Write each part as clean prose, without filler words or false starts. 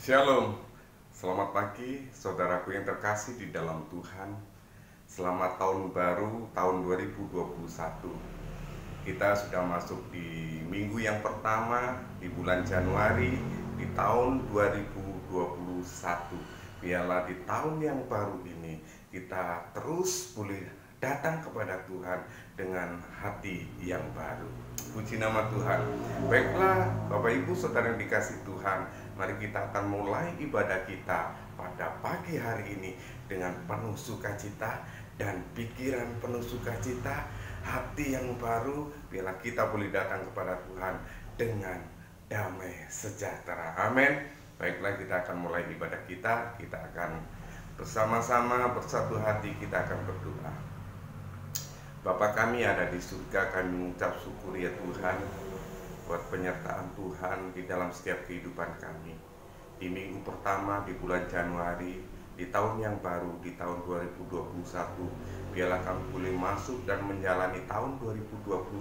Shalom, selamat pagi saudaraku yang terkasih di dalam Tuhan. Selamat tahun baru, tahun 2021. Kita sudah masuk di minggu yang pertama di bulan Januari di tahun 2021. Biarlah di tahun yang baru ini kita terus boleh datang kepada Tuhan dengan hati yang baru. Puji nama Tuhan. Baiklah Bapak Ibu Saudara yang dikasih Tuhan, mari kita akan mulai ibadah kita pada pagi hari ini dengan penuh sukacita dan pikiran penuh sukacita, hati yang baru. Biarlah kita boleh datang kepada Tuhan dengan damai sejahtera. Amin. Baiklah, kita akan mulai ibadah kita. Kita akan bersama-sama bersatu hati, kita akan berdoa. Bapa kami ada di surga, kami mengucap syukur ya Tuhan buat penyertaan Tuhan di dalam setiap kehidupan kami. Di minggu pertama di bulan Januari, di tahun yang baru, di tahun 2021, biarlah kami boleh masuk dan menjalani tahun 2021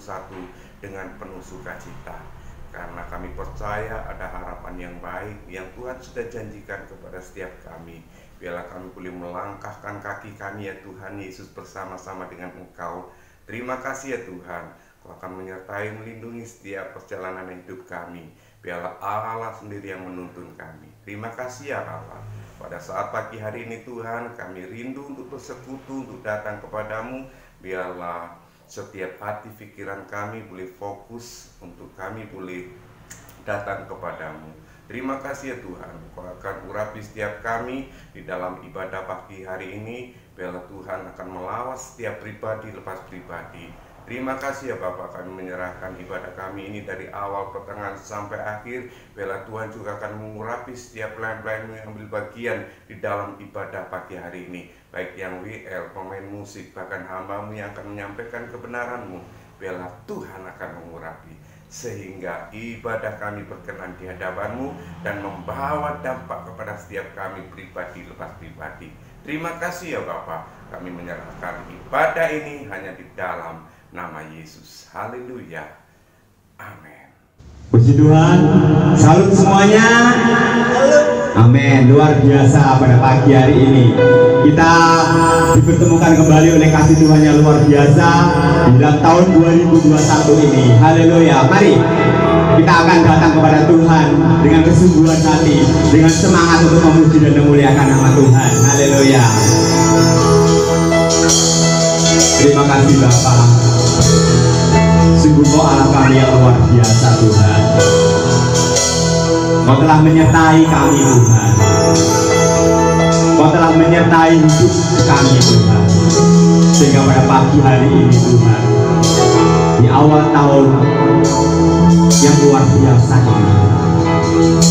dengan penuh sukacita. Karena kami percaya ada harapan yang baik yang Tuhan sudah janjikan kepada setiap kami. Biarlah kami boleh melangkahkan kaki kami ya Tuhan Yesus bersama-sama dengan Engkau. Terima kasih ya Tuhan, Kau akan menyertai melindungi setiap perjalanan hidup kami. Biarlah Allah sendiri yang menuntun kami. Terima kasih ya Allah. Pada saat pagi hari ini Tuhan, kami rindu untuk bersekutu, untuk datang kepadamu. Biarlah setiap hati pikiran kami boleh fokus, untuk kami boleh datang kepadamu. Terima kasih ya Tuhan, Kau akan urapi setiap kami di dalam ibadah pagi hari ini. Biarlah Tuhan akan melawas setiap pribadi lepas pribadi. Terima kasih ya Bapak, kami menyerahkan ibadah kami ini dari awal pertengahan sampai akhir. Biarlah Tuhan juga akan mengurapi setiap pelayan-pelayan yang ambil bagian di dalam ibadah pagi hari ini, baik yang WL, pemain musik, bahkan hamba-Mu yang akan menyampaikan kebenaran-Mu. Biarlah Tuhan akan mengurapi sehingga ibadah kami berkenan di hadapan-Mu dan membawa dampak kepada setiap kami pribadi lepas pribadi. Terima kasih ya Bapak, kami menyerahkan ibadah ini hanya di dalam nama Yesus. Haleluya. Amin. Puji Tuhan. Salam semuanya. Amin. Luar biasa pada pagi hari ini kita dipertemukan kembali oleh kasih Tuhan yang luar biasa di dalam tahun 2021 ini. Haleluya. Mari kita akan datang kepada Tuhan dengan kesungguhan hati, dengan semangat untuk memuji dan memuliakan nama Tuhan. Haleluya. Terima kasih Bapak. Sungguh Kau Allah kami yang luar biasa Tuhan. Kau telah menyertai kami Tuhan. Kau telah menyertai hidup kami Tuhan. Sehingga pada pagi hari ini Tuhan, di awal tahun yang luar biasa ini,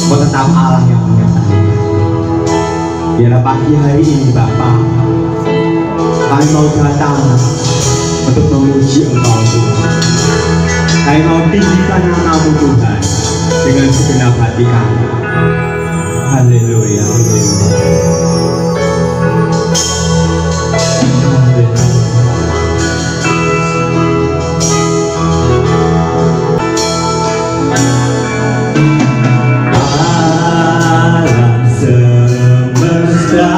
Kau tetap Allah yang menyertai. Biarlah pagi hari ini Bapak, kami mau datang untuk memuji Engkau Tuhan. Kami mau tinggikan nama-Mu Tuhan dengan segenap hati kami. Haleluya. Alam semesta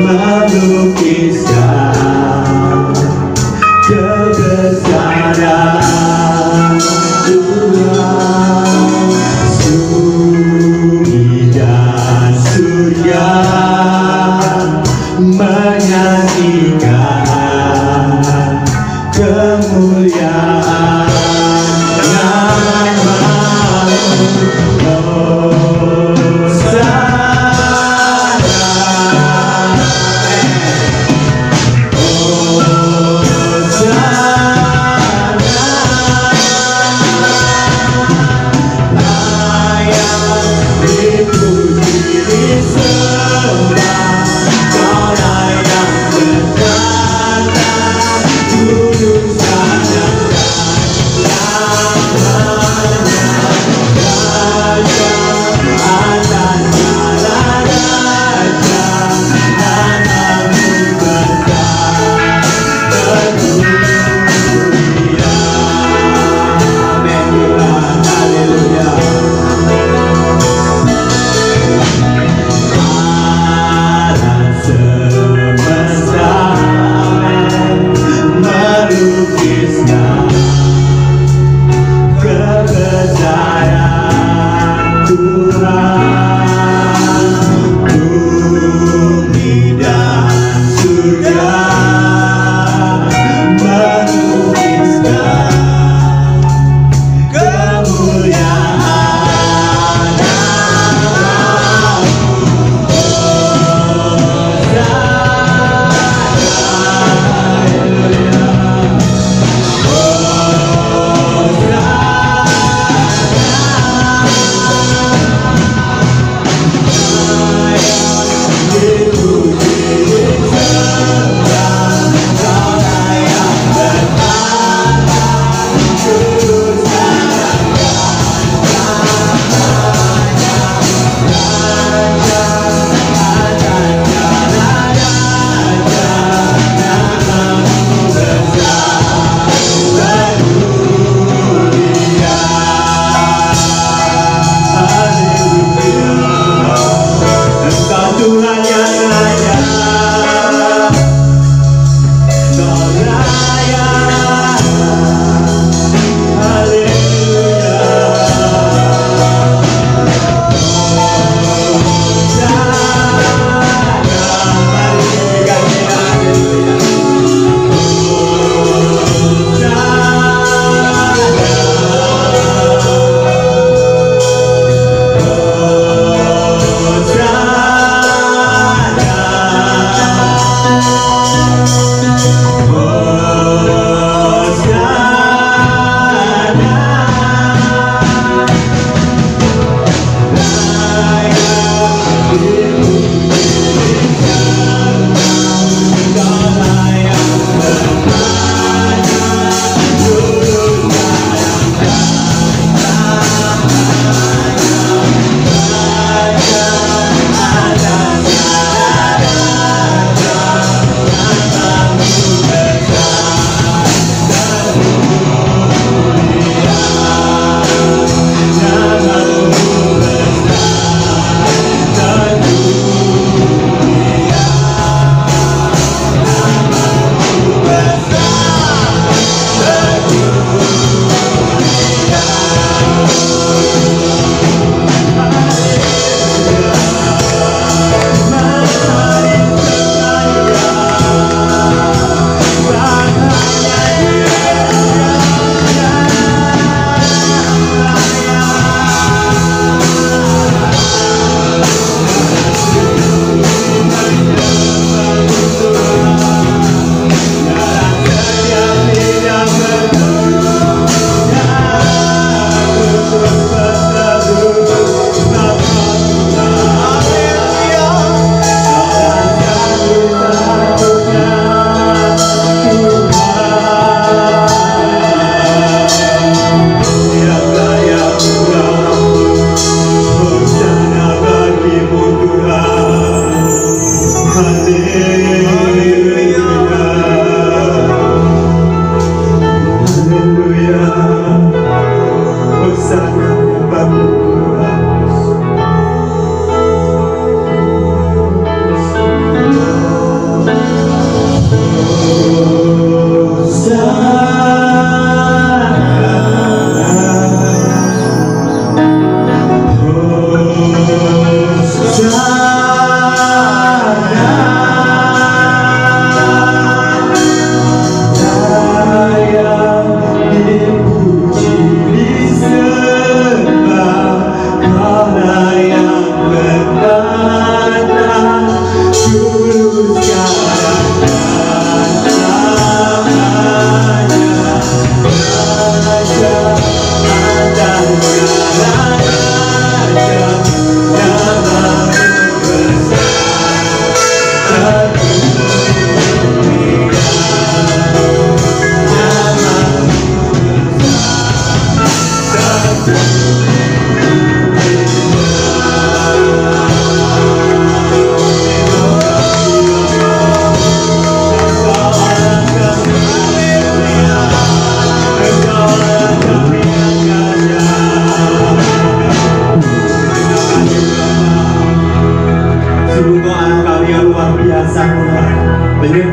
melukiskan kebesaran Tuhan. Bumi dan surga menyatakan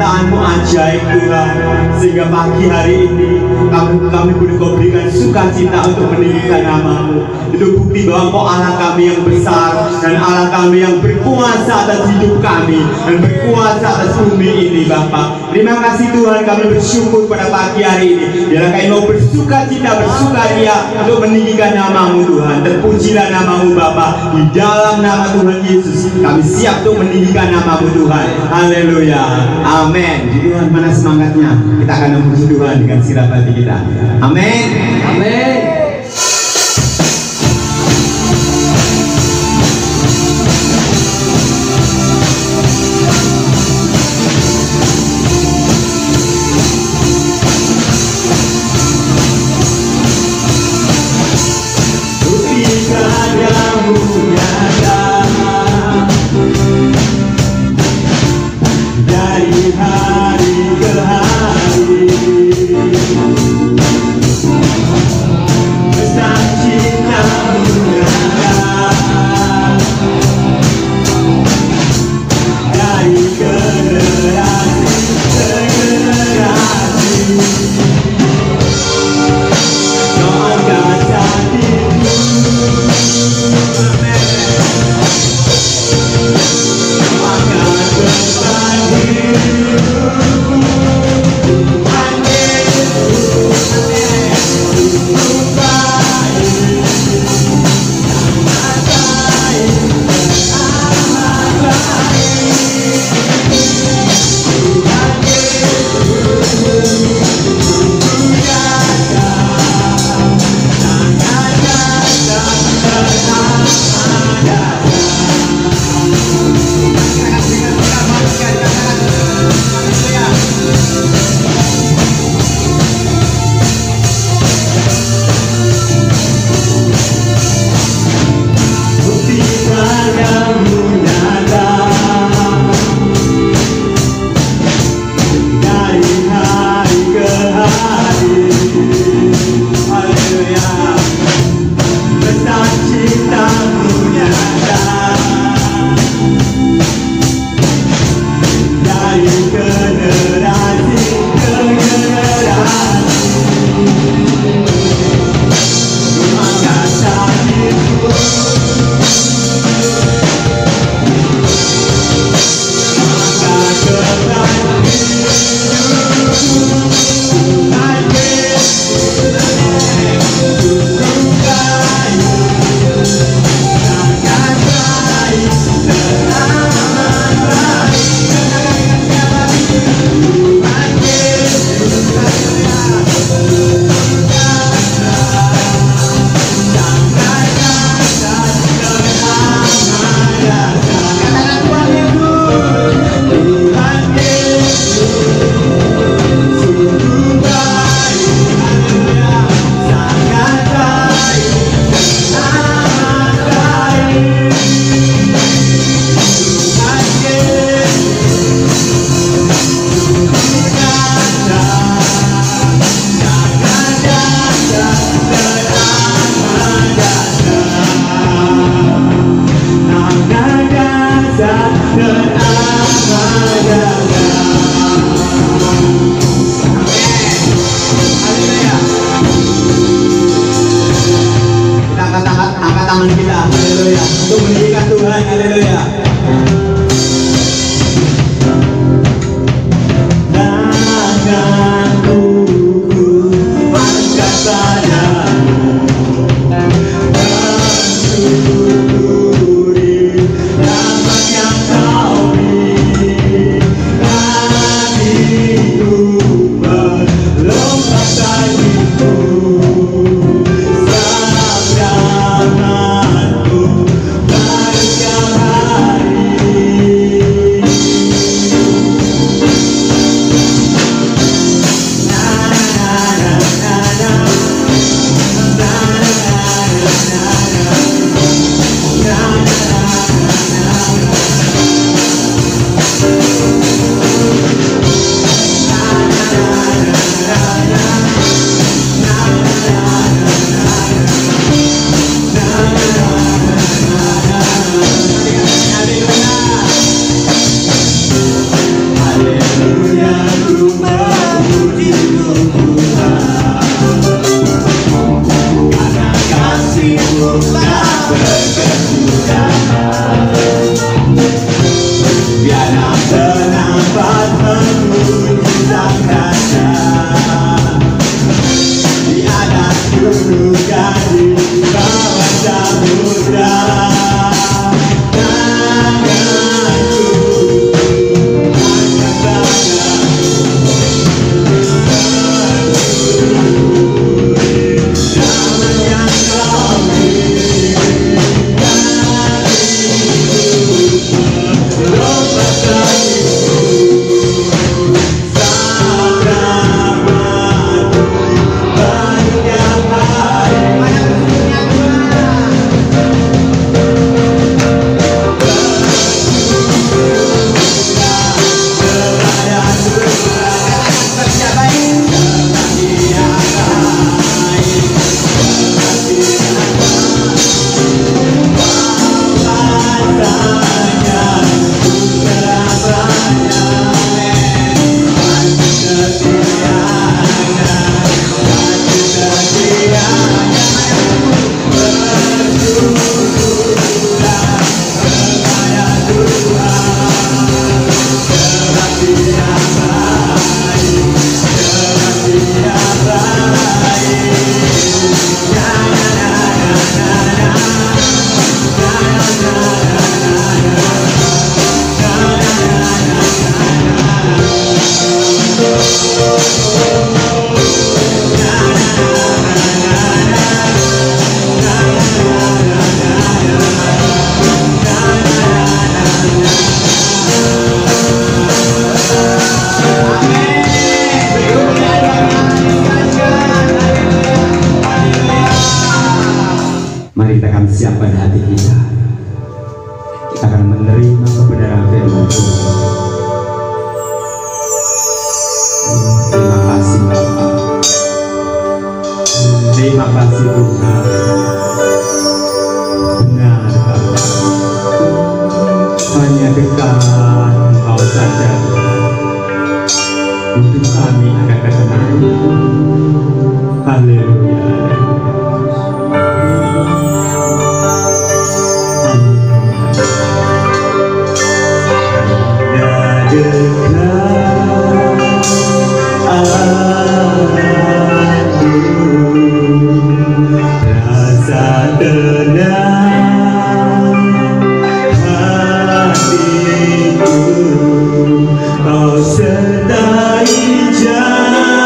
penyertaan-Mu ajaib Tuhan, sehingga pagi hari ini kami boleh Kau berikan sukacita untuk meninggikan nama-Mu. Itu bukti bahwa Kau Allah kami yang besar dan Allah kami yang berkuasa atas hidup kami dan berkuasa atas bumi ini Bapa. Terima kasih Tuhan, kami bersyukur pada pagi hari ini. Biarlah kami mau bersukacita, bersukaria untuk meninggikan nama-Mu Tuhan. Terpujilah nama-Mu Bapa. Di dalam nama Tuhan Yesus kami siap untuk meninggikan nama-Mu Tuhan. Haleluya, amin. Tuhan, mana semangatnya? Kita akan memuji Tuhan dengan sirap hati kita. Amin, amin. Dari hari ke hari kasih Tuhan. Benar Bapa, hanya dekat Engkau saja hidup kami akan ketenangan. Haleluya. Sertai jalanku.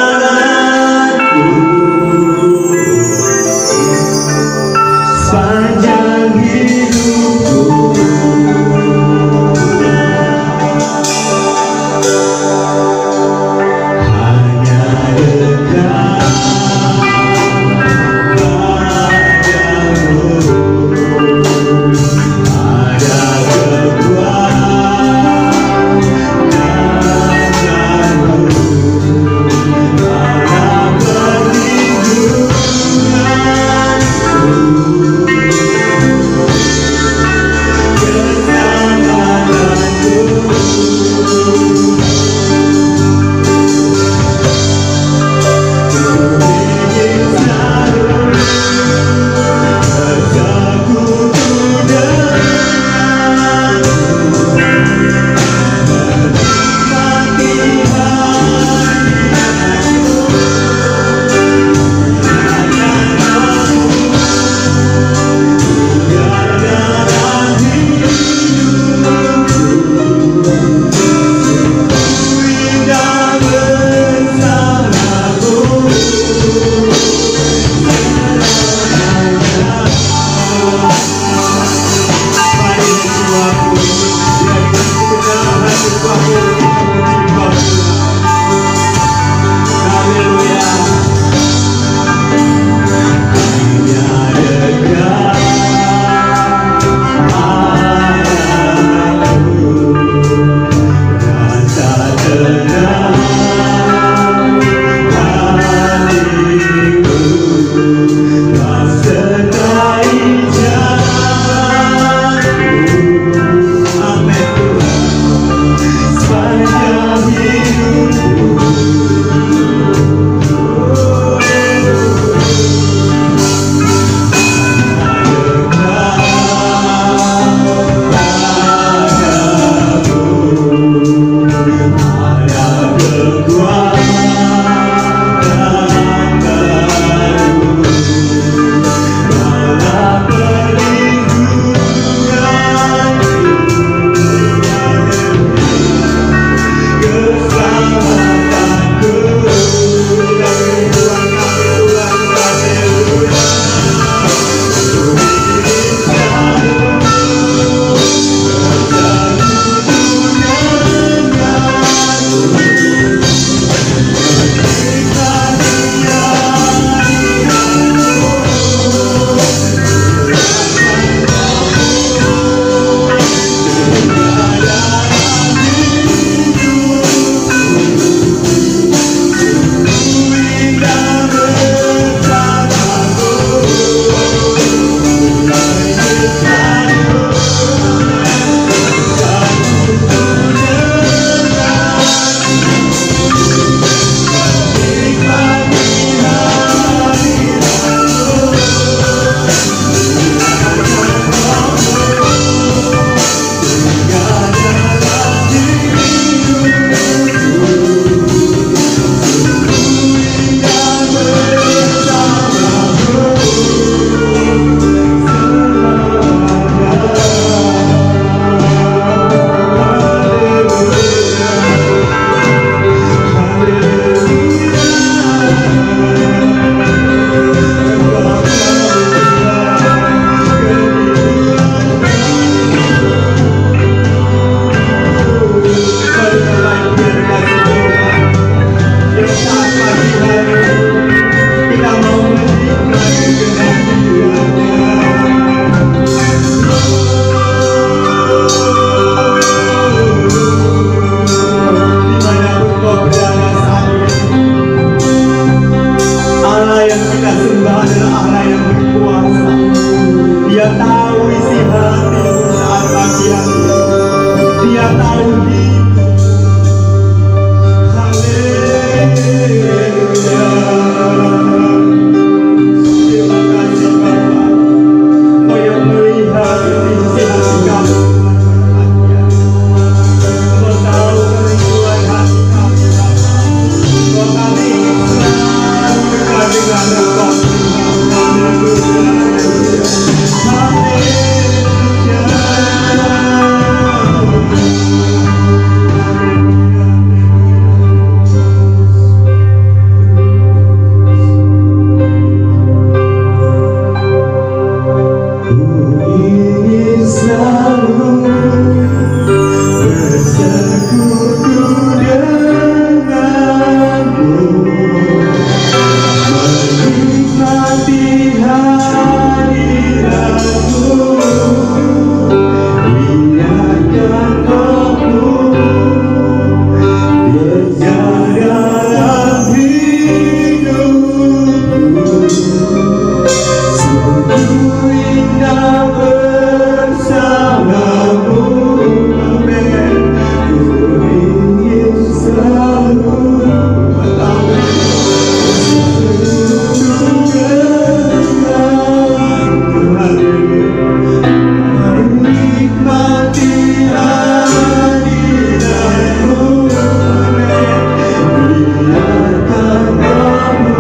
biarkan kamu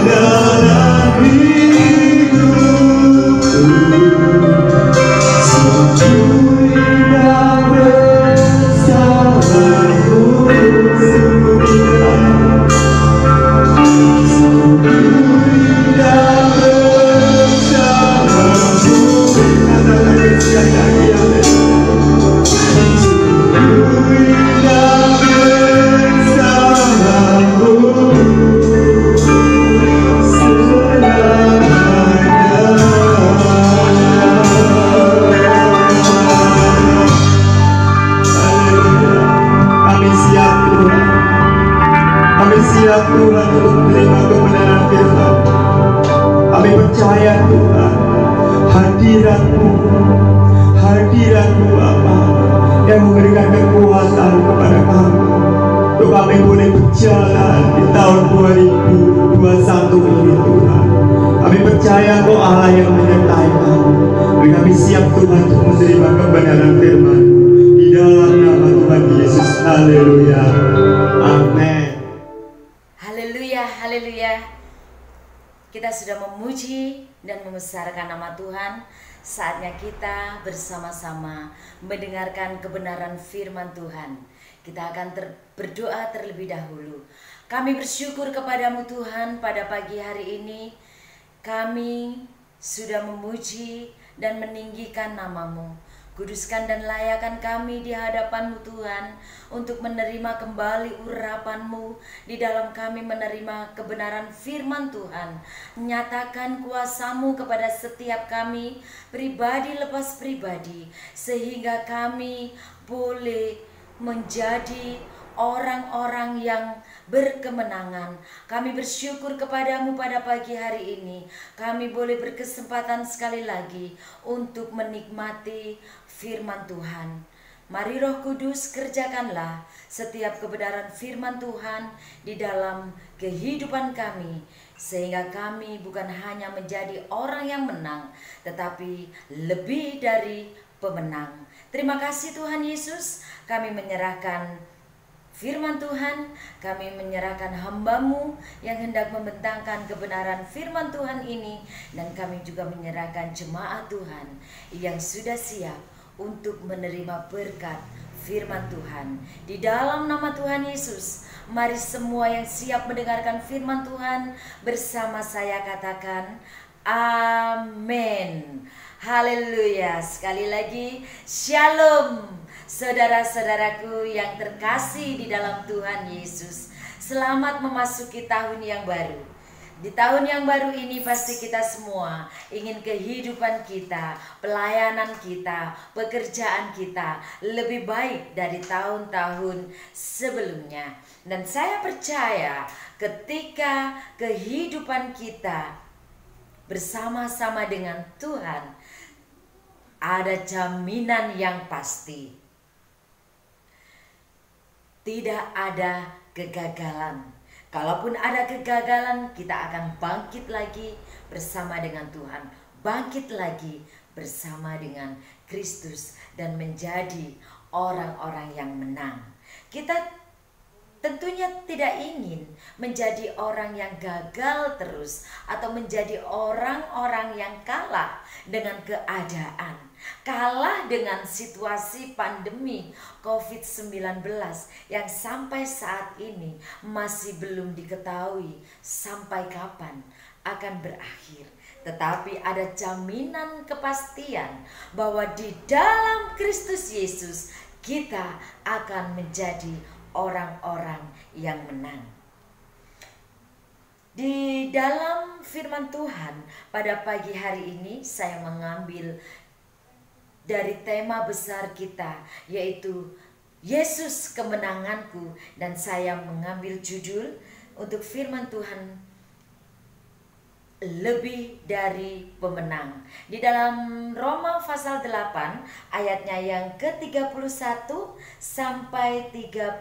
dalam hidupku, sujud dan bersamamu, siap Tuhan untuk menerima kebenaran firman. Kami percaya Tuhan, hadirat-Mu Bapa yang memberikan kekuatan kepada kami untuk kami boleh berjalan di tahun 2021 ini Tuhan. Kami percaya Engkau Allah yang menyertai kami. Kami siap Tuhan untuk menerima kebenaran firman di dalam nama Tuhan Yesus. Haleluya. Amin. Haleluya. Kita sudah memuji dan membesarkan nama Tuhan. Saatnya kita bersama-sama mendengarkan kebenaran firman Tuhan. Kita akan berdoa terlebih dahulu. Kami bersyukur kepadamu Tuhan, pada pagi hari ini kami sudah memuji dan meninggikan namamu. Kuduskan dan layakan kami di hadapan-Mu Tuhan, untuk menerima kembali urapan-Mu di dalam kami menerima kebenaran firman Tuhan. Nyatakan kuasa-Mu kepada setiap kami, pribadi lepas pribadi, sehingga kami boleh menjadi orang-orang yang berkemenangan. Kami bersyukur kepadamu pada pagi hari ini. Kami boleh berkesempatan sekali lagi untuk menikmati firman Tuhan. Mari Roh Kudus, kerjakanlah setiap kebenaran firman Tuhan di dalam kehidupan kami, sehingga kami bukan hanya menjadi orang yang menang, tetapi lebih dari pemenang. Terima kasih Tuhan Yesus. Kami menyerahkan firman Tuhan, kami menyerahkan hamba-Mu yang hendak membentangkan kebenaran firman Tuhan ini, dan kami juga menyerahkan jemaat Tuhan yang sudah siap untuk menerima berkat firman Tuhan. Di dalam nama Tuhan Yesus, mari semua yang siap mendengarkan firman Tuhan bersama saya katakan amin. Haleluya. Sekali lagi, shalom saudara-saudaraku yang terkasih di dalam Tuhan Yesus. Selamat memasuki tahun yang baru. Di tahun yang baru ini pasti kita semua ingin kehidupan kita, pelayanan kita, pekerjaan kita lebih baik dari tahun-tahun sebelumnya. Dan saya percaya ketika kehidupan kita bersama-sama dengan Tuhan, ada jaminan yang pasti. Tidak ada kegagalan. Kalaupun ada kegagalan, kita akan bangkit lagi bersama dengan Tuhan. Bangkit lagi bersama dengan Kristus dan menjadi orang-orang yang menang. Kita tentunya tidak ingin menjadi orang yang gagal terus atau menjadi orang-orang yang kalah dengan keadaan, kalah dengan situasi pandemi COVID-19 yang sampai saat ini masih belum diketahui sampai kapan akan berakhir. Tetapi ada jaminan kepastian bahwa di dalam Kristus Yesus kita akan menjadi orang-orang yang menang. Di dalam firman Tuhan pada pagi hari ini saya mengambil dari tema besar kita, yaitu Yesus kemenanganku, dan saya mengambil judul untuk firman Tuhan, lebih dari pemenang. Di dalam Roma pasal 8 ayatnya yang ke-31 sampai 39.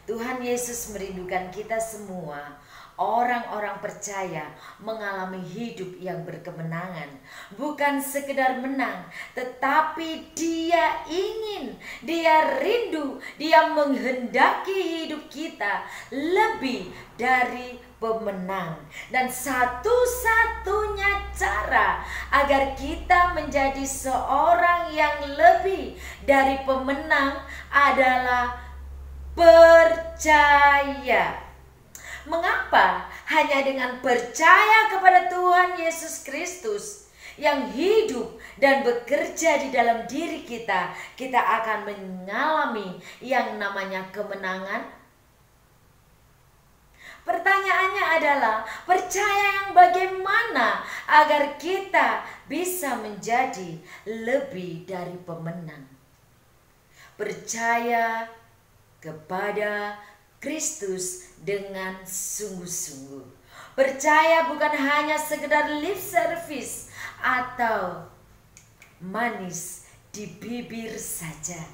Tuhan Yesus merindukan kita semua, orang-orang percaya mengalami hidup yang berkemenangan. Bukan sekedar menang, tetapi dia ingin, dia rindu, dia menghendaki hidup kita lebih dari pemenang. Dan satu-satunya cara agar kita menjadi seorang yang lebih dari pemenang adalah percaya. Mengapa? Hanya dengan percaya kepada Tuhan Yesus Kristus yang hidup dan bekerja di dalam diri kita, kita akan mengalami yang namanya kemenangan. Pertanyaannya adalah, percaya yang bagaimana agar kita bisa menjadi lebih dari pemenang? Percaya kepada Kristus dengan sungguh-sungguh. Percaya bukan hanya sekedar lip service atau manis di bibir saja.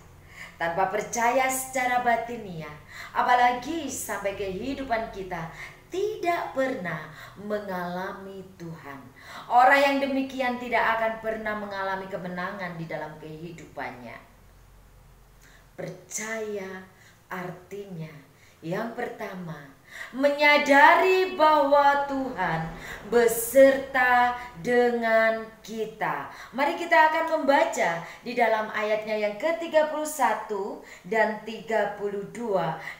Tanpa percaya secara batiniah, apalagi sampai kehidupan kita tidak pernah mengalami Tuhan. Orang yang demikian tidak akan pernah mengalami kemenangan di dalam kehidupannya. Percaya artinya yang pertama, menyadari bahwa Tuhan beserta dengan kita. Mari kita akan membaca di dalam ayatnya yang ke-31 dan 32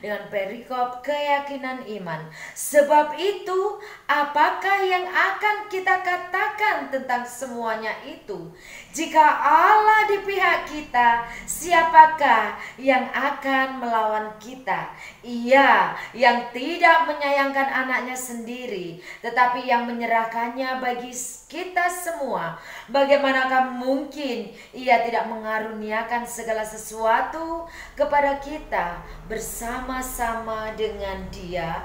dengan perikop keyakinan iman. Sebab itu, apakah yang akan kita katakan tentang semuanya itu? Jika Allah di pihak kita, siapakah yang akan melawan kita? Ia yang tidak menyayangkan anaknya sendiri, tetapi yang menyerahkannya bagi kita semua. Bagaimanakah mungkin ia tidak mengaruniakan segala sesuatu kepada kita bersama-sama dengan Dia?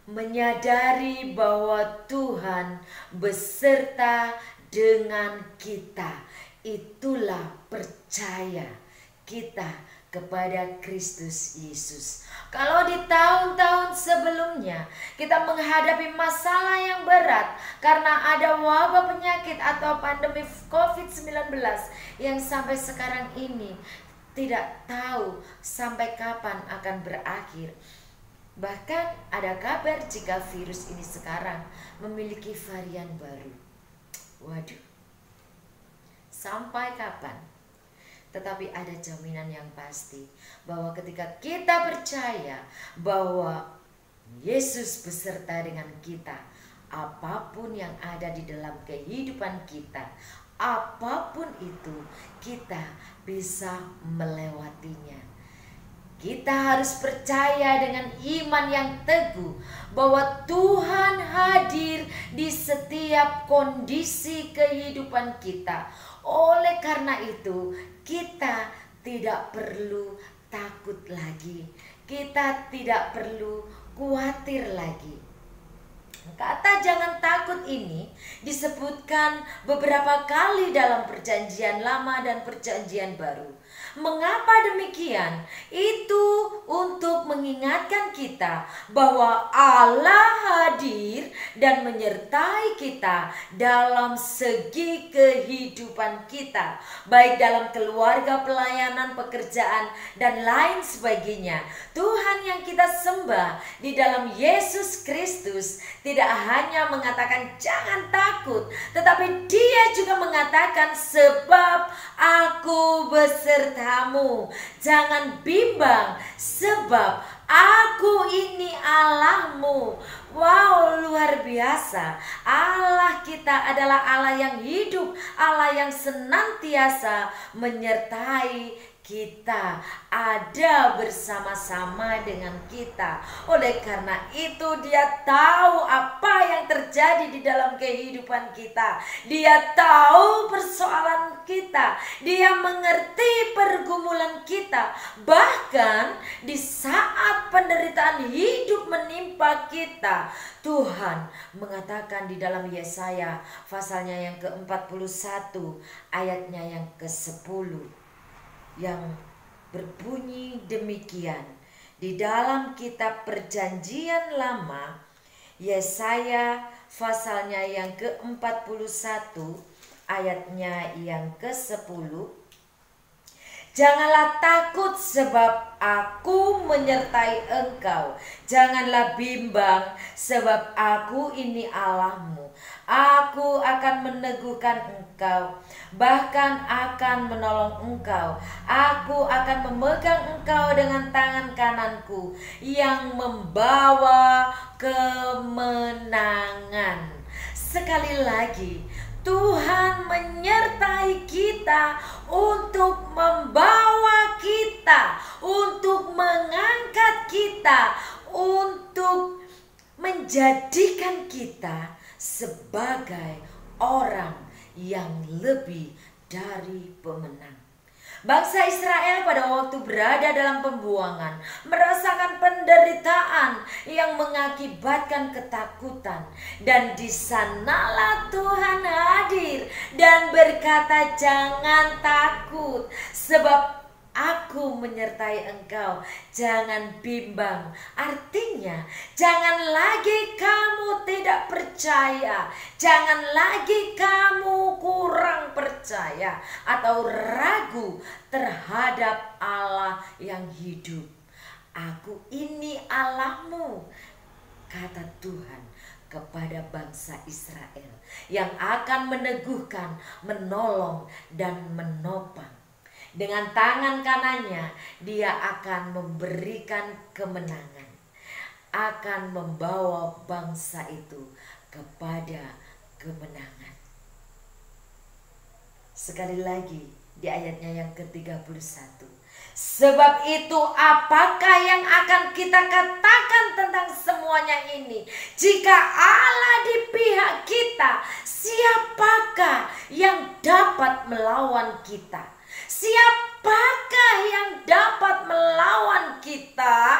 Menyadari bahwa Tuhan beserta dengan kita, itulah percaya kita kepada Kristus Yesus. Kalau di tahun-tahun sebelumnya kita menghadapi masalah yang berat karena ada wabah penyakit atau pandemi COVID-19 yang sampai sekarang ini tidak tahu sampai kapan akan berakhir. Bahkan ada kabar jika virus ini sekarang memiliki varian baru. Waduh, sampai kapan? Tetapi ada jaminan yang pasti bahwa ketika kita percaya bahwa Yesus beserta dengan kita, apapun yang ada di dalam kehidupan kita, apapun itu, kita bisa melewatinya. Kita harus percaya dengan iman yang teguh bahwa Tuhan hadir di setiap kondisi kehidupan kita. Oleh karena itu, kita tidak perlu takut lagi. Kita tidak perlu khawatir lagi. Kata jangan takut ini disebutkan beberapa kali dalam Perjanjian Lama dan Perjanjian Baru. Mengapa demikian? Itu untuk mengingatkan kita bahwa Allah hadir dan menyertai kita dalam segi kehidupan kita, baik dalam keluarga, pelayanan, pekerjaan, dan lain sebagainya. Tuhan yang kita sembah di dalam Yesus Kristus tidak hanya mengatakan jangan takut, tetapi Dia juga mengatakan sebab Aku besertamu. Jangan bimbang sebab Aku ini Allahmu. Wow, luar biasa. Allah kita adalah Allah yang hidup, Allah yang senantiasa menyertai kita, ada bersama-sama dengan kita. Oleh karena itu Dia tahu apa yang terjadi di dalam kehidupan kita. Dia tahu persoalan kita. Dia mengerti pergumulan kita. Bahkan di saat penderitaan hidup menimpa kita, Tuhan mengatakan di dalam Yesaya pasalnya yang ke-41 ayatnya yang ke-10 yang berbunyi demikian. di dalam kitab Perjanjian Lama, Yesaya pasalnya yang ke-41 ayatnya yang ke-10. Janganlah takut sebab aku menyertai engkau. Janganlah bimbang sebab aku ini Allahmu. Aku akan meneguhkan engkau, bahkan akan menolong engkau. Aku akan memegang engkau dengan tangan kananku yang membawa kemenangan. Sekali lagi, Tuhan menyertai kita untuk membawa kita, untuk mengangkat kita, untuk menjadikan kita sebagai orang yang lebih dari pemenang. Bangsa Israel pada waktu berada dalam pembuangan merasakan penderitaan yang mengakibatkan ketakutan, dan di sanalah Tuhan hadir dan berkata, jangan takut sebab aku menyertai engkau, jangan bimbang. Artinya, jangan lagi kamu tidak percaya, jangan lagi kamu kurang percaya atau ragu terhadap Allah yang hidup. Aku ini Allahmu, kata Tuhan kepada bangsa Israel, yang akan meneguhkan, menolong, dan menopang. Dengan tangan kanannya dia akan memberikan kemenangan, akan membawa bangsa itu kepada kemenangan. Sekali lagi di ayatnya yang ke-31. Sebab itu apakah yang akan kita katakan tentang semuanya ini? Jika Allah di pihak kita, siapakah yang dapat melawan kita? Siapakah yang dapat melawan kita?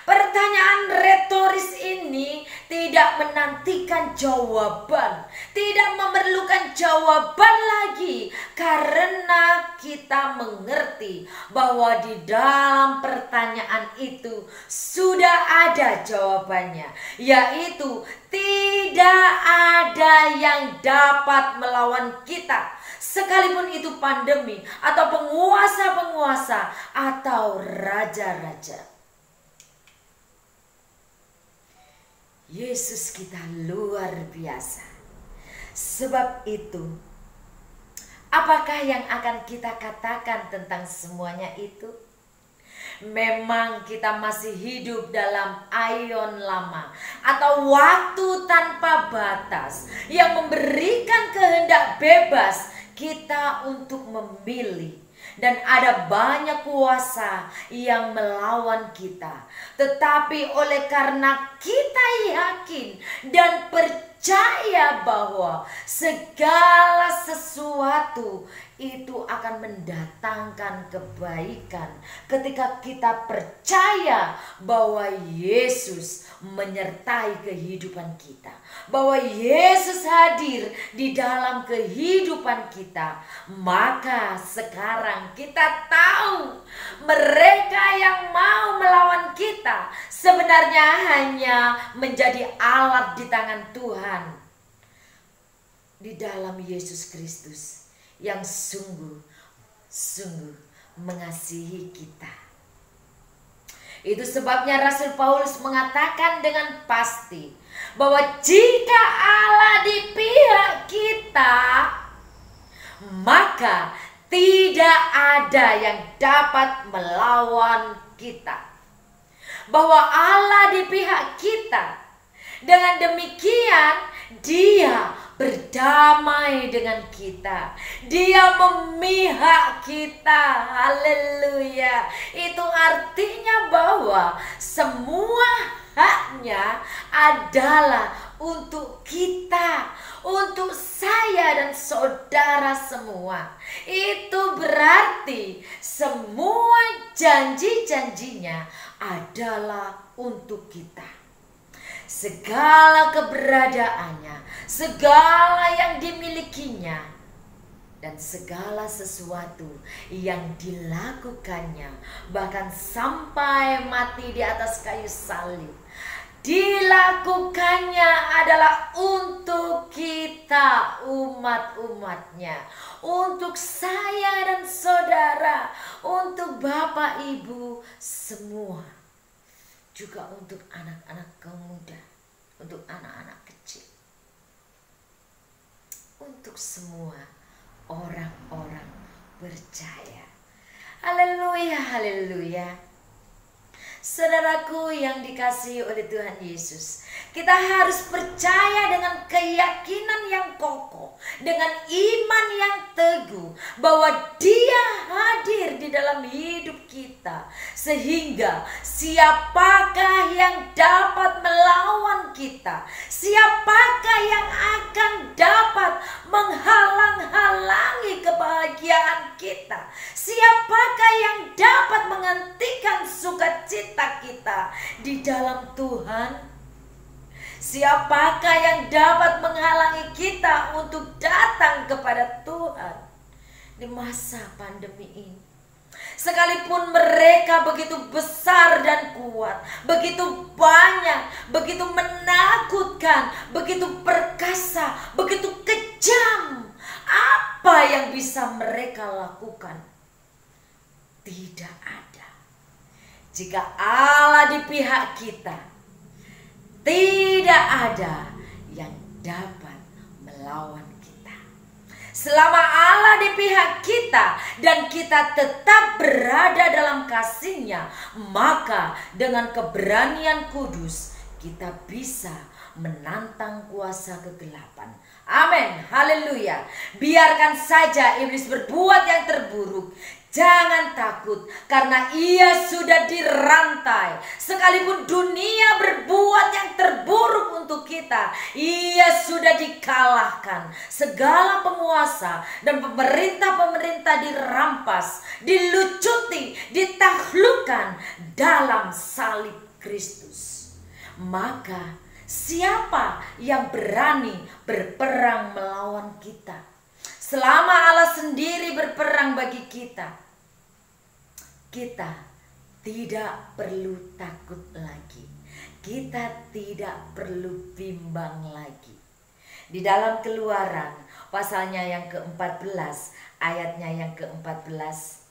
Pertanyaan retoris ini tidak menantikan jawaban, tidak memerlukan jawaban lagi, karena kita mengerti bahwa di dalam pertanyaan itu sudah ada jawabannya, yaitu tidak ada yang dapat melawan kita, sekalipun itu pandemi atau penguasa-penguasa atau raja-raja. Yesus kita luar biasa. Sebab itu, apakah yang akan kita katakan tentang semuanya itu? Memang kita masih hidup dalam aion lama atau waktu tanpa batas yang memberikan kehendak bebas kita untuk memilih. Dan ada banyak kuasa yang melawan kita. Tetapi oleh karena kita yakin dan percaya bahwa segala sesuatu itu akan mendatangkan kebaikan ketika kita percaya bahwa Yesus menyertai kehidupan kita, bahwa Yesus hadir di dalam kehidupan kita. Maka sekarang kita tahu mereka yang mau melawan kita sebenarnya hanya menjadi alat di tangan Tuhan di dalam Yesus Kristus yang sungguh-sungguh mengasihi kita. Itu sebabnya Rasul Paulus mengatakan dengan pasti bahwa jika Allah di pihak kita, maka tidak ada yang dapat melawan kita. Bahwa Allah di pihak kita, dengan demikian Dia berdamai dengan kita, Dia memihak kita. Haleluya. Itu artinya bahwa semua haknya adalah untuk kita, untuk saya dan saudara semua. Itu berarti semua janji-janjinya adalah untuk kita. Segala keberadaannya, segala yang dimilikinya dan segala sesuatu yang dilakukannya, bahkan sampai mati di atas kayu salib, dilakukannya adalah untuk kita, umat-umatnya, untuk saya dan saudara, untuk Bapak Ibu semua, juga untuk anak-anak kaum muda, untuk anak-anak kecil, untuk semua orang-orang percaya. Haleluya, haleluya. Saudaraku yang dikasihi oleh Tuhan Yesus, kita harus percaya dengan keyakinan yang kokoh, dengan iman yang teguh, bahwa Dia hadir di dalam hidup kita, sehingga siapakah yang dapat melawan kita? Siapakah yang akan dapat menghalang-halangi kebahagiaan kita? Siapakah yang dapat menghentikan sukacita kita di dalam Tuhan? Siapakah yang dapat menghalangi kita untuk datang kepada Tuhan di masa pandemi ini? Sekalipun mereka begitu besar dan kuat, begitu banyak, begitu menakutkan, begitu perkasa, begitu kejam, apa yang bisa mereka lakukan? Tidak ada. Jika Allah di pihak kita, tidak ada yang dapat melawan kita. Selama Allah di pihak kita dan kita tetap berada dalam kasih-Nya, maka dengan keberanian kudus kita bisa menantang kuasa kegelapan. Amin, haleluya. Biarkan saja iblis berbuat yang terburuk. Jangan takut, karena ia sudah dirantai. Sekalipun dunia berbuat yang terburuk untuk kita, ia sudah dikalahkan. Segala penguasa dan pemerintah-pemerintah dirampas, dilucuti, ditaklukkan dalam salib Kristus. Maka siapa yang berani berperang melawan kita? Selama Allah sendiri berperang bagi kita, kita tidak perlu takut lagi. Kita tidak perlu bimbang lagi. Di dalam Keluaran pasalnya yang ke-14, ayatnya yang ke-14.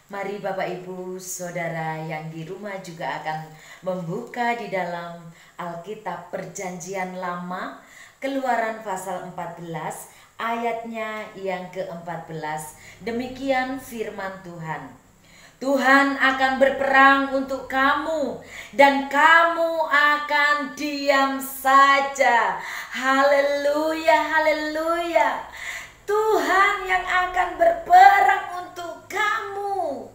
Mari Bapak Ibu Saudara yang di rumah juga akan membuka di dalam Alkitab Perjanjian Lama, Keluaran pasal 14, ayatnya yang ke-14. Demikian firman Tuhan. Tuhan akan berperang untuk kamu dan kamu akan diam saja. Haleluya, haleluya. Tuhan yang akan berperang untuk kamu.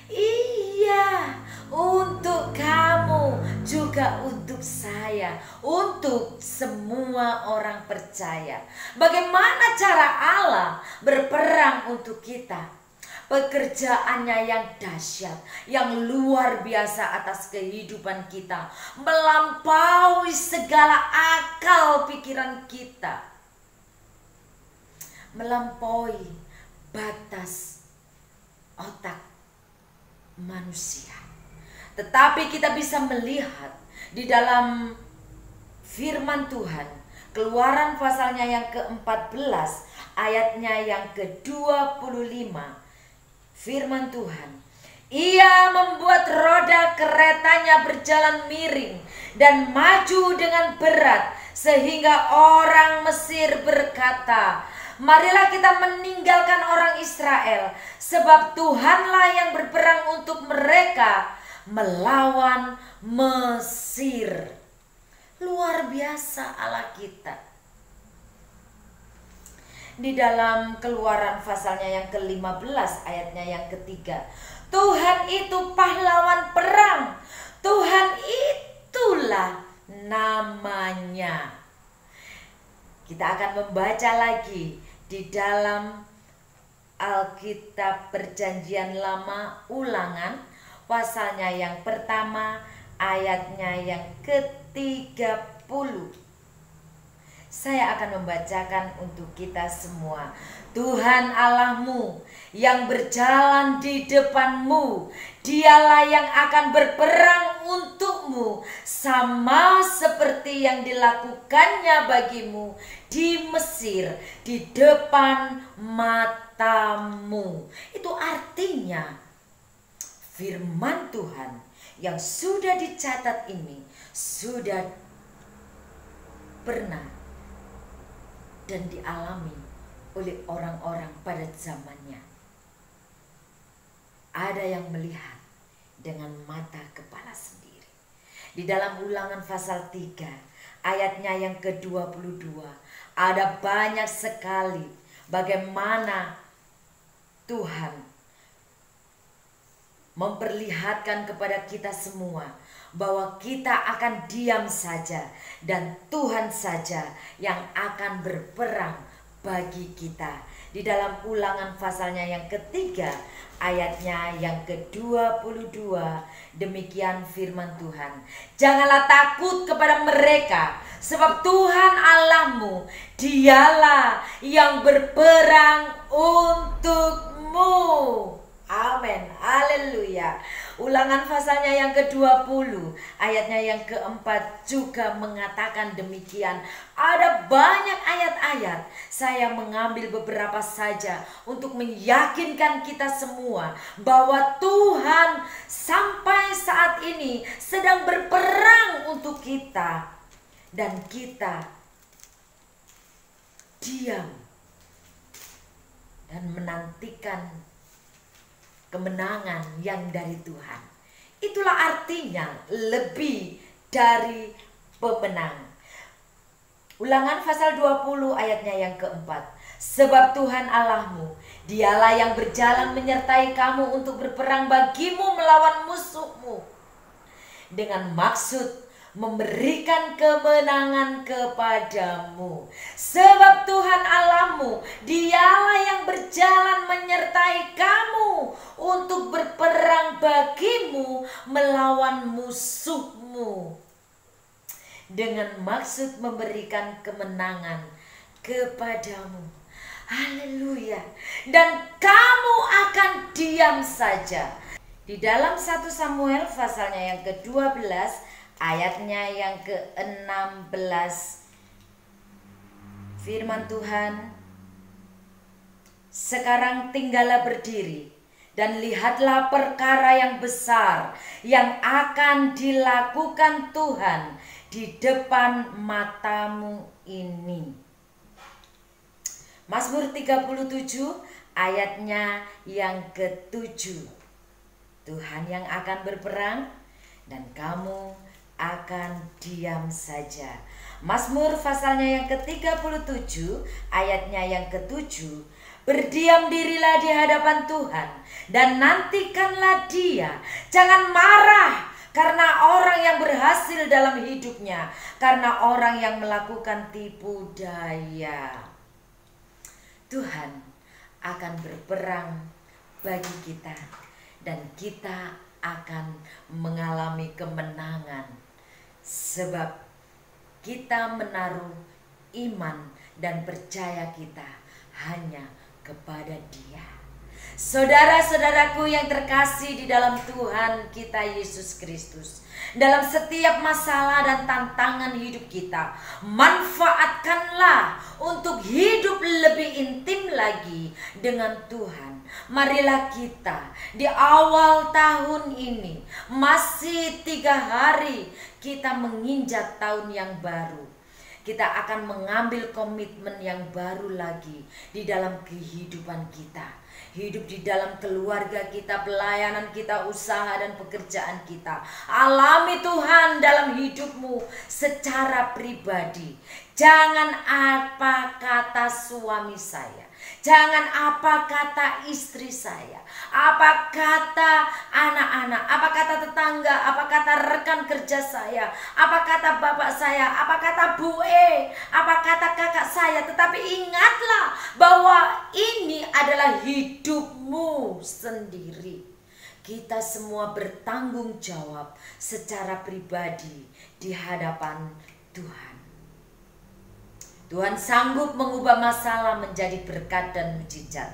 Iya, untuk kamu, juga untuk saya, untuk semua orang percaya. Bagaimana cara Allah berperang untuk kita? Pekerjaannya yang dahsyat, yang luar biasa atas kehidupan kita, melampaui segala akal pikiran kita, melampaui batas otak manusia. Tetapi kita bisa melihat di dalam firman Tuhan, Keluaran pasalnya yang ke-14, ayatnya yang ke-25. Firman Tuhan, ia membuat roda keretanya berjalan miring dan maju dengan berat, sehingga orang Mesir berkata, marilah kita meninggalkan orang Israel, sebab Tuhanlah yang berperang untuk mereka melawan Mesir. Luar biasa Allah kita. Di dalam Keluaran pasalnya yang ke-15, ayatnya yang ketiga, Tuhan itu pahlawan perang, Tuhan itulah namanya. Kita akan membaca lagi di dalam Alkitab Perjanjian Lama Ulangan, pasalnya yang pertama, ayatnya yang ke-30. Saya akan membacakan untuk kita semua. Tuhan Allahmu yang berjalan di depanmu, dialah yang akan berperang untukmu, sama seperti yang dilakukannya bagimu di Mesir, di depan matamu. Itu artinya firman Tuhan yang sudah dicatat ini sudah pernah dan dialami oleh orang-orang pada zamannya. Ada yang melihat dengan mata kepala sendiri. Di dalam Ulangan pasal 3 ayatnya yang ke-22 ada banyak sekali bagaimana Tuhan memperlihatkan kepada kita semua bahwa kita akan diam saja dan Tuhan saja yang akan berperang bagi kita. Di dalam Ulangan pasalnya yang ketiga ayatnya yang ke-22 demikian firman Tuhan. Janganlah takut kepada mereka, sebab Tuhan Allahmu dialah yang berperang untukmu. Amin, haleluya. Ulangan pasalnya yang ke-20 ayatnya yang ke-4 juga mengatakan demikian. Ada banyak ayat-ayat, saya mengambil beberapa saja untuk meyakinkan kita semua bahwa Tuhan sampai saat ini sedang berperang untuk kita, dan kita diam dan menantikan kemenangan yang dari Tuhan. Itulah artinya lebih dari pemenang. Ulangan pasal 20 ayatnya yang keempat. Sebab Tuhan Allahmu, dialah yang berjalan menyertai kamu untuk berperang bagimu melawan musuhmu, dengan maksud memberikan kemenangan kepadamu. Sebab Tuhan Allahmu, dialah yang berjalan menyertai kamu untuk berperang bagimu melawan musuhmu, dengan maksud memberikan kemenangan kepadamu. Haleluya. Dan kamu akan diam saja. Di dalam 1 Samuel pasalnya yang ke-12 ayatnya yang ke-16 firman Tuhan, sekarang tinggallah berdiri dan lihatlah perkara yang besar yang akan dilakukan Tuhan di depan matamu ini. Mazmur 37 ayatnya yang ke-7. Tuhan yang akan berperang dan kamu akan diam saja. Mazmur pasalnya yang ke-37 ayatnya yang ke-7. Berdiam dirilah di hadapan Tuhan dan nantikanlah Dia. Jangan marah karena orang yang berhasil dalam hidupnya, karena orang yang melakukan tipu daya. Tuhan akan berperang bagi kita dan kita akan mengalami kemenangan, sebab kita menaruh iman dan percaya kita hanya kepada Dia. Saudara-saudaraku yang terkasih di dalam Tuhan kita Yesus Kristus, dalam setiap masalah dan tantangan hidup kita, manfaatkanlah untuk hidup lebih intim lagi dengan Tuhan. Marilah kita di awal tahun ini, masih 3 hari kita menginjak tahun yang baru, kita akan mengambil komitmen yang baru lagi di dalam kehidupan kita. Hidup di dalam keluarga kita, pelayanan kita, usaha dan pekerjaan kita. Alami Tuhan dalam hidupmu secara pribadi. Jangan apa kata suami saya, jangan apa kata istri saya, apa kata anak-anak, apa kata tetangga, apa kata rekan kerja saya, apa kata bapak saya, apa kata Bu E, apa kata kakak saya. Tetapi ingatlah bahwa ini adalah hidupmu sendiri. Kita semua bertanggung jawab secara pribadi di hadapan Tuhan. Tuhan sanggup mengubah masalah menjadi berkat dan mujizat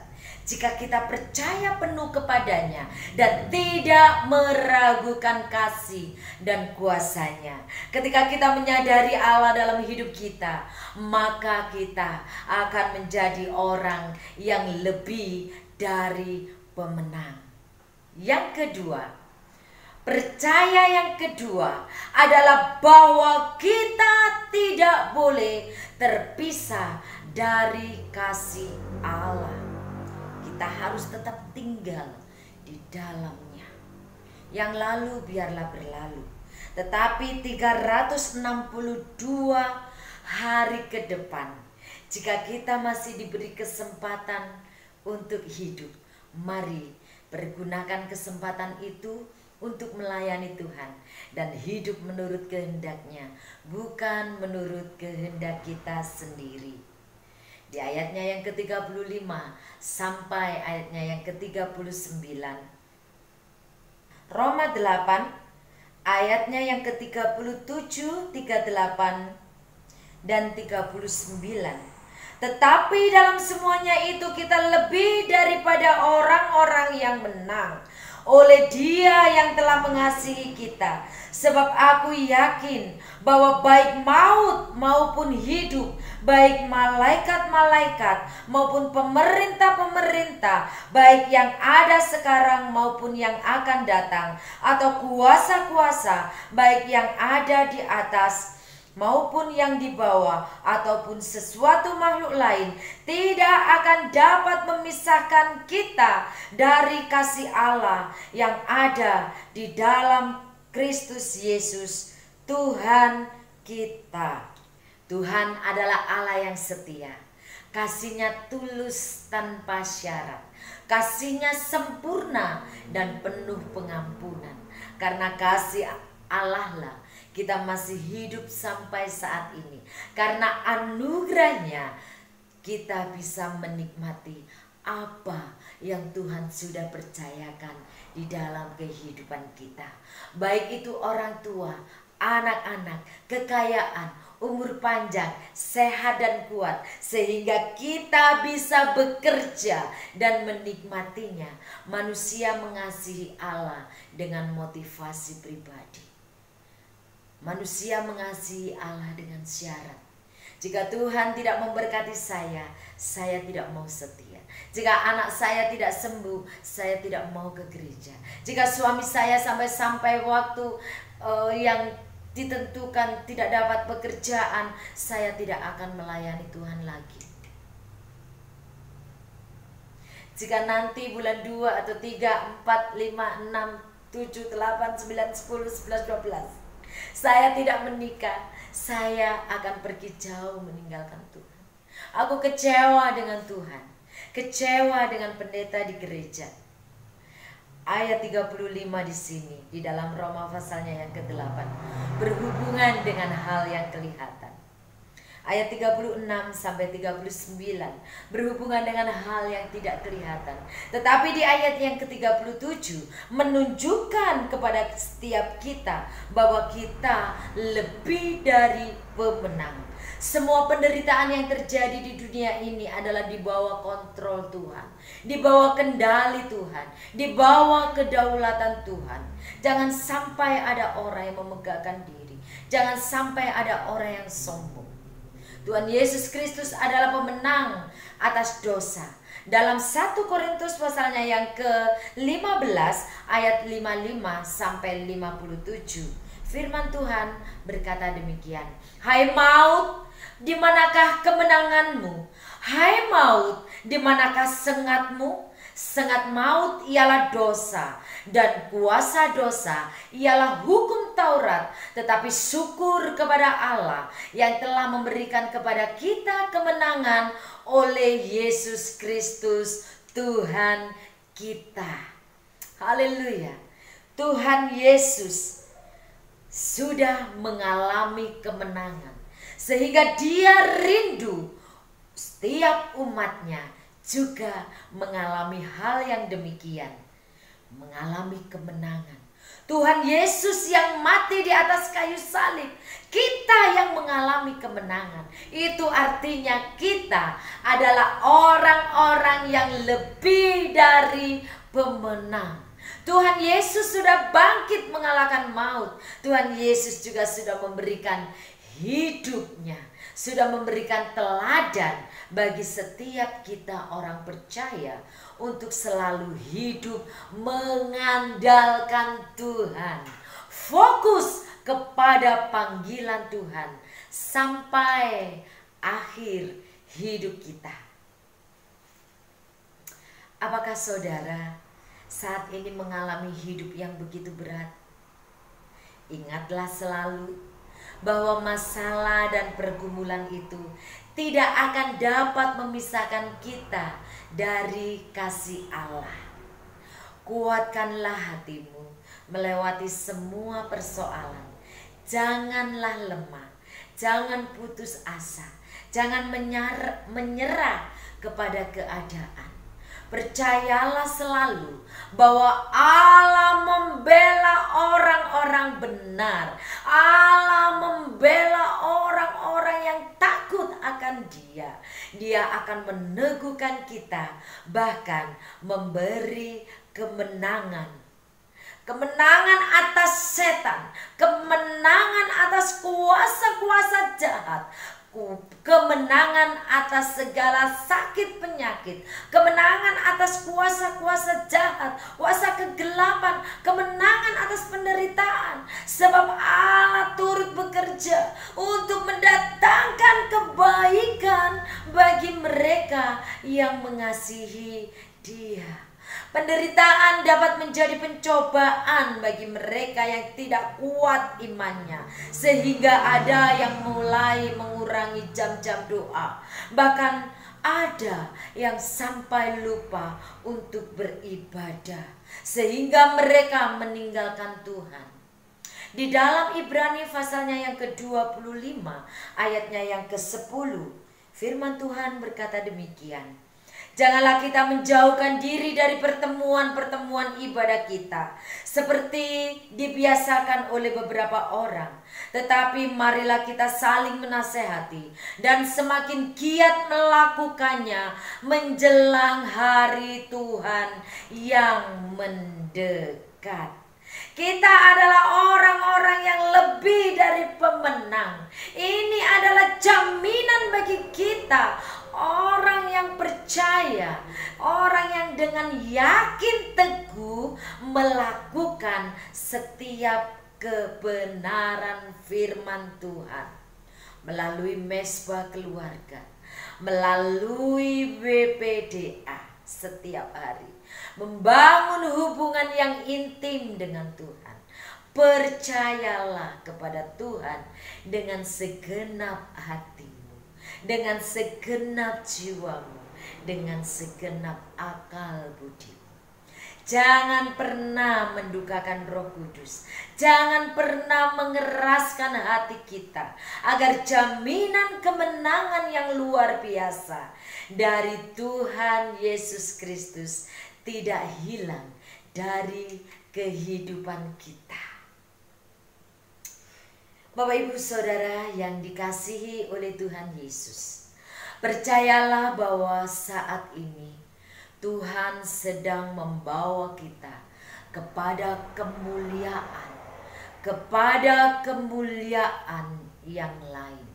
jika kita percaya penuh kepadanya dan tidak meragukan kasih dan kuasanya. Ketika kita menyadari Allah dalam hidup kita, maka kita akan menjadi orang yang lebih dari pemenang. Yang kedua, percaya yang kedua adalah bahwa kita tidak boleh terpisah dari kasih Allah. Kita harus tetap tinggal di dalamnya. Yang lalu biarlah berlalu. Tetapi 362 hari ke depan, jika kita masih diberi kesempatan untuk hidup, mari pergunakan kesempatan itu untuk melayani Tuhan dan hidup menurut kehendak-Nya, bukan menurut kehendak kita sendiri. Di ayatnya yang ke-35 sampai ayatnya yang ke-39. Roma 8 ayatnya yang ke-37, 38 dan 39. Tetapi dalam semuanya itu kita lebih daripada orang-orang yang menang oleh Dia yang telah mengasihi kita. Sebab aku yakin bahwa baik maut maupun hidup, baik malaikat-malaikat maupun pemerintah-pemerintah, baik yang ada sekarang maupun yang akan datang, atau kuasa-kuasa, baik yang ada di atas maupun yang di bawah, ataupun sesuatu makhluk lain, tidak akan dapat memisahkan kita dari kasih Allah yang ada di dalam Kristus Yesus Tuhan kita. Tuhan adalah Allah yang setia. Kasih-Nya tulus tanpa syarat. Kasih-Nya sempurna dan penuh pengampunan. Karena kasih Allah lah kita masih hidup sampai saat ini. Karena anugerah-Nya kita bisa menikmati apa yang Tuhan sudah percayakan di dalam kehidupan kita. Baik itu orang tua, anak-anak, kekayaan, umur panjang, sehat dan kuat, sehingga kita bisa bekerja dan menikmatinya. Manusia mengasihi Allah dengan motivasi pribadi. Manusia mengasihi Allah dengan syarat. Jika Tuhan tidak memberkati saya tidak mau setia. Jika anak saya tidak sembuh, saya tidak mau ke gereja. Jika suami saya sampai waktu yang ditentukan tidak dapat pekerjaan, saya tidak akan melayani Tuhan lagi. Jika nanti bulan 2 atau 3, 4, 5, 6, 7, 8, 9, 10, 11, 12 saya tidak menikah, saya akan pergi jauh meninggalkan Tuhan. Aku kecewa dengan Tuhan, kecewa dengan pendeta di gereja. Ayat 35 di sini, di dalam Roma pasalnya yang ke-8, berhubungan dengan hal yang kelihatan. Ayat 36 sampai 39 berhubungan dengan hal yang tidak kelihatan. Tetapi di ayat yang ke-37 menunjukkan kepada setiap kita bahwa kita lebih dari pemenang. Semua penderitaan yang terjadi di dunia ini adalah di bawah kontrol Tuhan, di bawah kendali Tuhan, di bawah kedaulatan Tuhan. Jangan sampai ada orang yang memegahkan diri. Jangan sampai ada orang yang sombong. Tuhan Yesus Kristus adalah pemenang atas dosa. Dalam 1 Korintus pasalnya yang ke-15 ayat 55 sampai 57, firman Tuhan berkata demikian. Hai maut, di manakah kemenanganmu? Hai maut, di manakah sengatmu? Sengat maut ialah dosa, dan kuasa dosa ialah hukum Taurat. Tetapi syukur kepada Allah yang telah memberikan kepada kita kemenangan oleh Yesus Kristus Tuhan kita. Haleluya. Tuhan Yesus sudah mengalami kemenangan, sehingga Dia rindu setiap umatnya juga mengalami hal yang demikian. mengalami kemenangan. Tuhan Yesus yang mati di atas kayu salib, kita yang mengalami kemenangan. Itu artinya kita adalah orang-orang yang lebih dari pemenang. Tuhan Yesus sudah bangkit mengalahkan maut. Tuhan Yesus juga sudah memberikan hidupnya, sudah memberikan teladan bagi setiap kita orang percaya untuk selalu hidup mengandalkan Tuhan, fokus kepada panggilan Tuhan sampai akhir hidup kita. Apakah saudara saat ini mengalami hidup yang begitu berat? Ingatlah selalu bahwa masalah dan pergumulan itu tidak akan dapat memisahkan kita dari kasih Allah. Kuatkanlah hatimu melewati semua persoalan. Janganlah lemah, jangan putus asa, jangan menyerah kepada keadaan. Percayalah selalu bahwa Allah membela orang-orang benar. Allah membela orang-orang yang takut akan Dia. Dia akan meneguhkan kita, bahkan memberi kemenangan. Kemenangan atas setan, kemenangan atas kuasa-kuasa jahat, kemenangan atas segala sakit penyakit, kemenangan atas kuasa-kuasa jahat, kuasa kegelapan, kemenangan atas penderitaan. Sebab Allah turut bekerja untuk mendatangkan kebaikan bagi mereka yang mengasihi Dia. Penderitaan dapat menjadi pencobaan bagi mereka yang tidak kuat imannya, sehingga ada yang mulai mengurangi jam-jam doa. Bahkan ada yang sampai lupa untuk beribadah, sehingga mereka meninggalkan Tuhan. Di dalam Ibrani pasalnya yang ke-25 ayatnya yang ke-10, firman Tuhan berkata demikian. Janganlah kita menjauhkan diri dari pertemuan-pertemuan ibadah kita, seperti dibiasakan oleh beberapa orang. Tetapi marilah kita saling menasehati, dan semakin giat melakukannya menjelang hari Tuhan yang mendekat. Kita adalah orang-orang yang lebih dari pemenang. Ini adalah jaminan bagi kita, orang yang percaya, orang yang dengan yakin teguh melakukan setiap kebenaran firman Tuhan melalui mesbah keluarga, melalui BPDA setiap hari, membangun hubungan yang intim dengan Tuhan. Percayalah kepada Tuhan dengan segenap hatimu, dengan segenap jiwamu, dengan segenap akal budimu. Jangan pernah mendukakan Roh Kudus. Jangan pernah mengeraskan hati kita, agar jaminan kemenangan yang luar biasa dari Tuhan Yesus Kristus tidak hilang dari kehidupan kita. Bapak Ibu Saudara yang dikasihi oleh Tuhan Yesus, percayalah bahwa saat ini Tuhan sedang membawa kita kepada kemuliaan yang lain.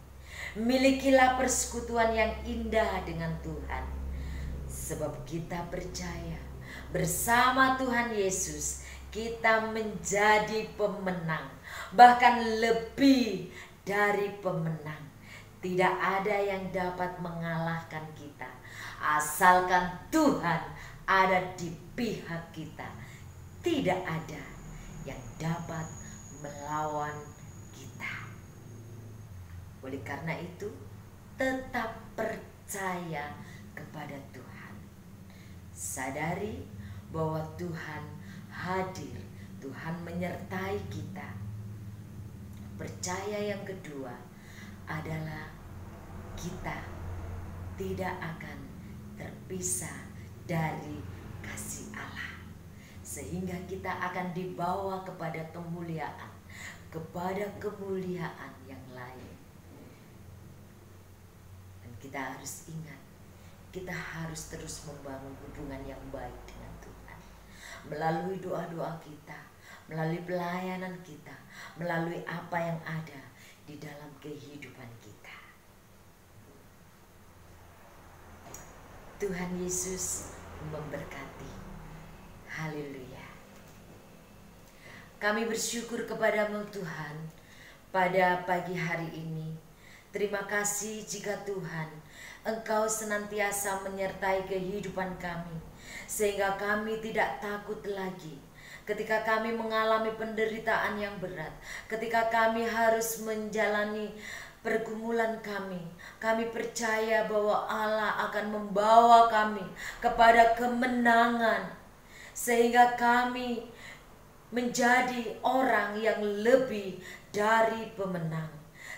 Milikilah persekutuan yang indah dengan Tuhan, sebab kita percaya bersama Tuhan Yesus kita menjadi pemenang, bahkan lebih dari pemenang. Tidak ada yang dapat mengalahkan kita, asalkan Tuhan ada di pihak kita. Tidak ada yang dapat melawan kita. Oleh karena itu, tetap percaya kepada Tuhan. Sadari bahwa Tuhan hadir, Tuhan menyertai kita. Percaya yang kedua adalah kita tidak akan terpisah dari kasih Allah. sehingga kita akan dibawa kepada kemuliaan yang lain. Dan kita harus ingat, kita harus terus membangun hubungan yang baik dengan Tuhan melalui doa-doa kita, melalui pelayanan kita, melalui apa yang ada di dalam kehidupan kita. Tuhan Yesus memberkati. Haleluya. Kami bersyukur kepadamu Tuhan pada pagi hari ini. Terima kasih jika Tuhan Engkau senantiasa menyertai kehidupan kami, sehingga kami tidak takut lagi ketika kami mengalami penderitaan yang berat, ketika kami harus menjalani pergumulan kami. Kami percaya bahwa Allah akan membawa kami kepada kemenangan, sehingga kami menjadi orang yang lebih dari pemenang.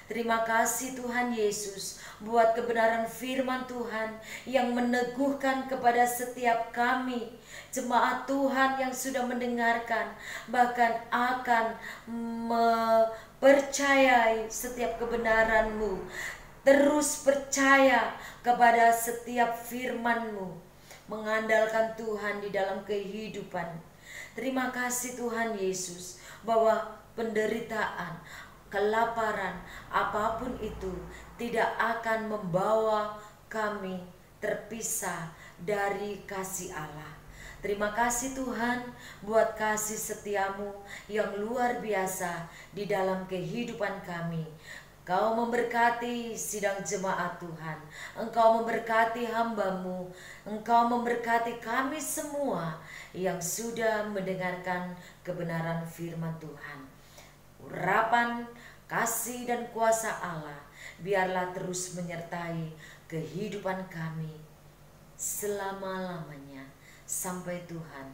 Terima kasih Tuhan Yesus buat kebenaran firman Tuhan yang meneguhkan kepada setiap kami, jemaat Tuhan yang sudah mendengarkan, bahkan akan mempercayai setiap kebenaran-Mu. Terus percaya kepada setiap firman-Mu, mengandalkan Tuhan di dalam kehidupan. Terima kasih Tuhan Yesus bahwa penderitaan, kelaparan, apapun itu tidak akan membawa kami terpisah dari kasih Allah. Terima kasih Tuhan buat kasih setiamu yang luar biasa di dalam kehidupan kami. Engkau memberkati sidang jemaat Tuhan, Engkau memberkati hamba-Mu, Engkau memberkati kami semua yang sudah mendengarkan kebenaran firman Tuhan. Urapan, kasih dan kuasa Allah biarlah terus menyertai kehidupan kami selama-lamanya sampai Tuhan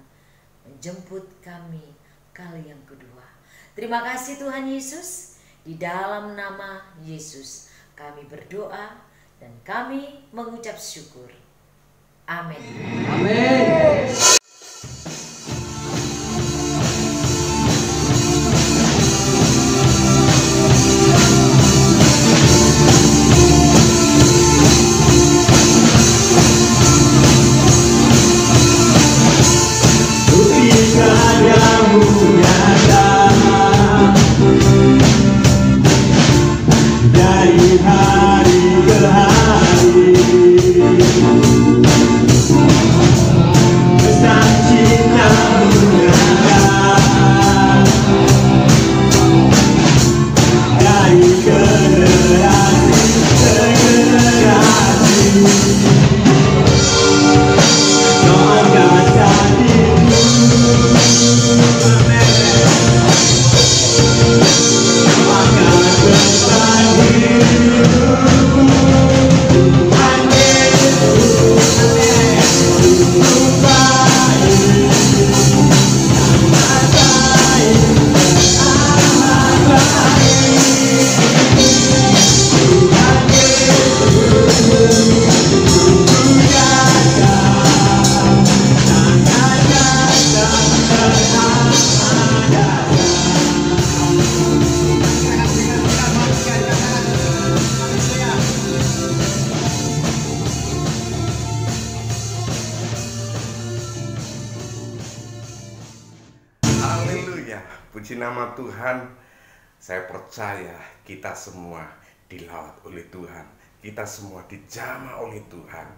menjemput kami kali yang kedua. Terima kasih Tuhan Yesus, di dalam nama Yesus kami berdoa dan kami mengucap syukur. Amin. Amin. Dari hari ke hari, pesan cinta-Mu nyata, dari generasi ke generasi. Kau angkatkan itu, kau akan berbagi. Puji nama Tuhan. Saya percaya kita semua dilaut oleh Tuhan, kita semua dijamah oleh Tuhan.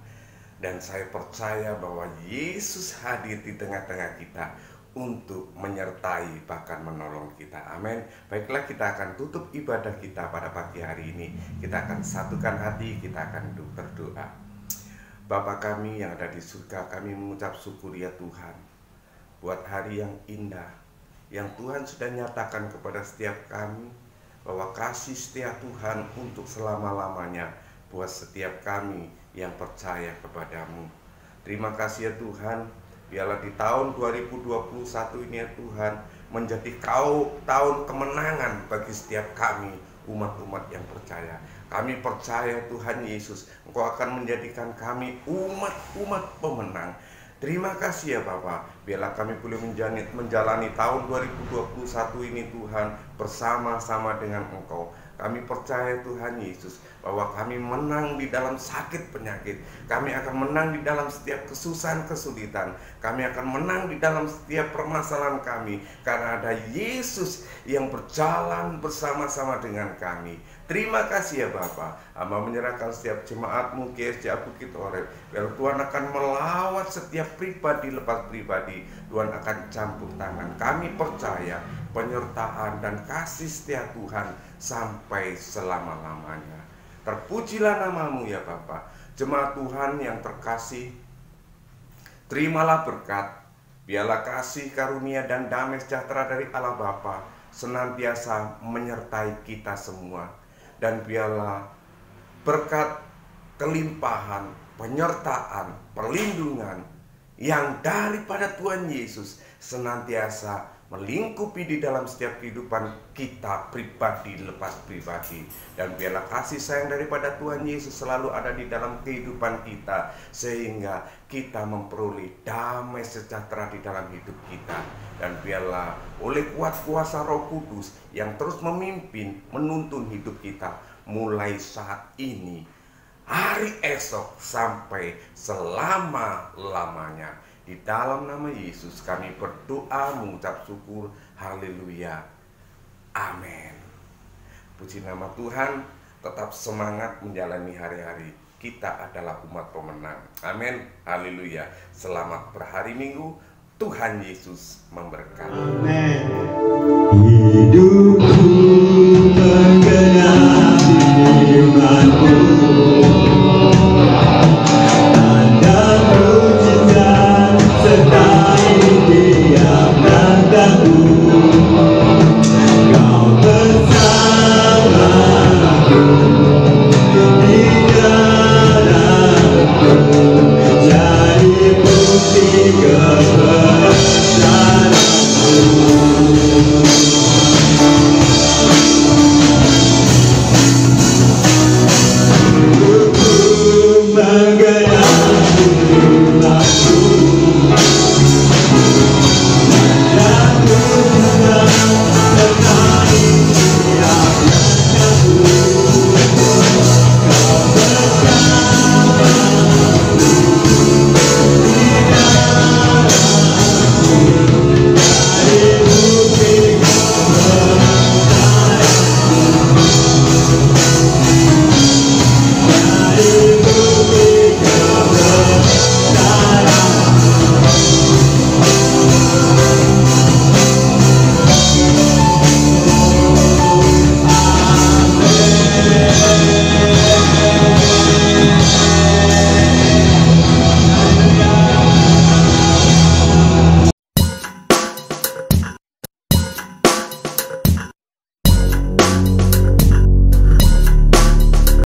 Dan saya percaya bahwa Yesus hadir di tengah-tengah kita untuk menyertai bahkan menolong kita. Amin. Baiklah, kita akan tutup ibadah kita pada pagi hari ini. Kita akan satukan hati, kita akan berdoa. Bapa kami yang ada di surga, kami mengucap syukur ya Tuhan buat hari yang indah yang Tuhan sudah nyatakan kepada setiap kami, bahwa kasih setia Tuhan untuk selama-lamanya buat setiap kami yang percaya kepadamu. Terima kasih ya Tuhan, biarlah di tahun 2021 ini ya Tuhan menjadi tahun kemenangan bagi setiap kami, umat-umat yang percaya. Kami percaya Tuhan Yesus, Engkau akan menjadikan kami umat-umat pemenang. Terima kasih ya Bapa, biarlah kami boleh menjalani tahun 2021 ini Tuhan bersama-sama dengan Engkau. Kami percaya Tuhan Yesus bahwa kami menang di dalam sakit penyakit. Kami akan menang di dalam setiap kesusahan kesulitan. Kami akan menang di dalam setiap permasalahan kami, karena ada Yesus yang berjalan bersama-sama dengan kami. Terima kasih ya Bapa. Hamba menyerahkan setiap jemaat-Mu GSJ Bukit Oreb. Biar Tuhan akan melawat setiap pribadi lepas pribadi. Tuhan akan campur tangan. Kami percaya penyertaan dan kasih setia Tuhan sampai selama-lamanya. Terpujilah nama-Mu ya Bapa. Jemaat Tuhan yang terkasih, terimalah berkat. Biarlah kasih karunia dan damai sejahtera dari Allah Bapa senantiasa menyertai kita semua. Dan biarlah berkat kelimpahan, penyertaan, perlindungan yang daripada Tuhan Yesus senantiasa melingkupi di dalam setiap kehidupan kita pribadi lepas pribadi. Dan biarlah kasih sayang daripada Tuhan Yesus selalu ada di dalam kehidupan kita, sehingga kita memperoleh damai sejahtera di dalam hidup kita. Dan biarlah oleh kuat kuasa Roh Kudus yang terus memimpin, menuntun hidup kita mulai saat ini, hari esok, sampai selama-lamanya. Di dalam nama Yesus kami berdoa mengucap syukur. Haleluya. Amin. Puji nama Tuhan. Tetap semangat menjalani hari-hari. Kita adalah umat pemenang. Amin. Haleluya. Selamat berhari Minggu. Tuhan Yesus memberkati. Amin. Hidup